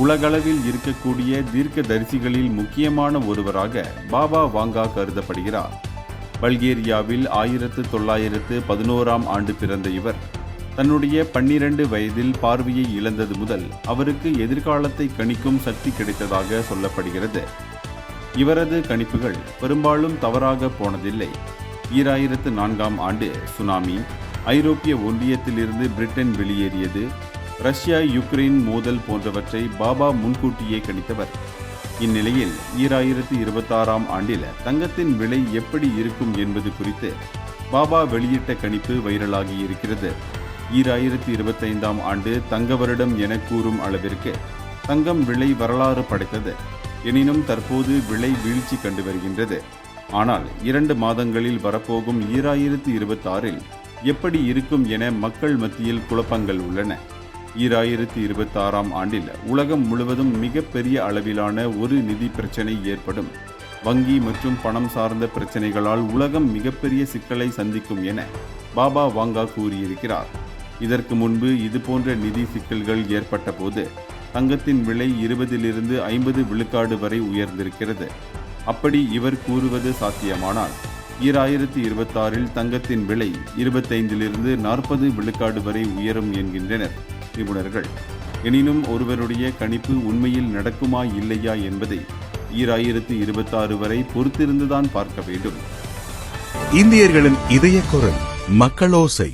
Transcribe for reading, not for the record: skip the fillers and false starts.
உலகளவில் இருக்கக்கூடிய தீர்க்கதரிசிகளில் முக்கியமான ஒருவராக பாபா வாங்கா கருதப்படுகிறார். பல்கேரியாவில் 1911ஆம் ஆண்டு பிறந்த இவர் தன்னுடைய 12 வயதில் பார்வையை இழந்தது முதல் அவருக்கு எதிர்காலத்தை கணிக்கும் சக்தி கிடைத்ததாக சொல்லப்படுகிறது. இவரது கணிப்புகள் பெரும்பாலும் தவறாக போனதில்லை. 2004ஆம் ஆண்டு சுனாமி, ஐரோப்பிய ஒன்றியத்திலிருந்து பிரிட்டன் வெளியேறியது, ரஷ்யா யுக்ரைன் மோதல் போன்றவற்றை பாபா முன்கூட்டியே கணித்தவர். இந்நிலையில் 2026ஆம் ஆண்டில் தங்கத்தின் விலை எப்படி இருக்கும் என்பது குறித்து பாபா வெளியிட்ட கணிப்பு வைரலாகி இருக்கிறது. 2025ஆம் ஆண்டு தங்க வருடம் என கூறும் அளவிற்கு தங்கம் விலை வரலாறு படைத்தது. எனினும் தற்போது விலை வீழ்ச்சி கண்டு வருகின்றது. ஆனால் 2 மாதங்களில் வரப்போகும் 2026இல் எப்படி இருக்கும் என மக்கள் மத்தியில் குழப்பங்கள் உள்ளன. 2026ஆம் ஆண்டில் உலகம் முழுவதும் மிகப்பெரிய அளவிலான ஒரு நிதி பிரச்சனை ஏற்படும். வங்கி மற்றும் பணம் சார்ந்த பிரச்சனைகளால் உலகம் மிகப்பெரிய சிக்கலை சந்திக்கும் என பாபா வாங்கா கூறியிருக்கிறார். இதற்கு முன்பு இதுபோன்ற நிதி சிக்கல்கள் ஏற்பட்ட போது தங்கத்தின் விலை 20லிருந்து 50 விழுக்காடு வரை உயர்ந்திருக்கிறது. அப்படி இவர் கூறுவது சாத்தியமானால் 2026இல் தங்கத்தின் விலை 25லிருந்து 40 விழுக்காடு வரை உயரும் என்கின்றனர் நிபுணர்கள். எனினும் ஒருவருடைய கணிப்பு உண்மையில் நடக்குமா இல்லையா என்பதை 2026 வரை பொறுத்திருந்துதான் பார்க்க வேண்டும். இந்தியர்களின் இதய குரல் மக்களோசை.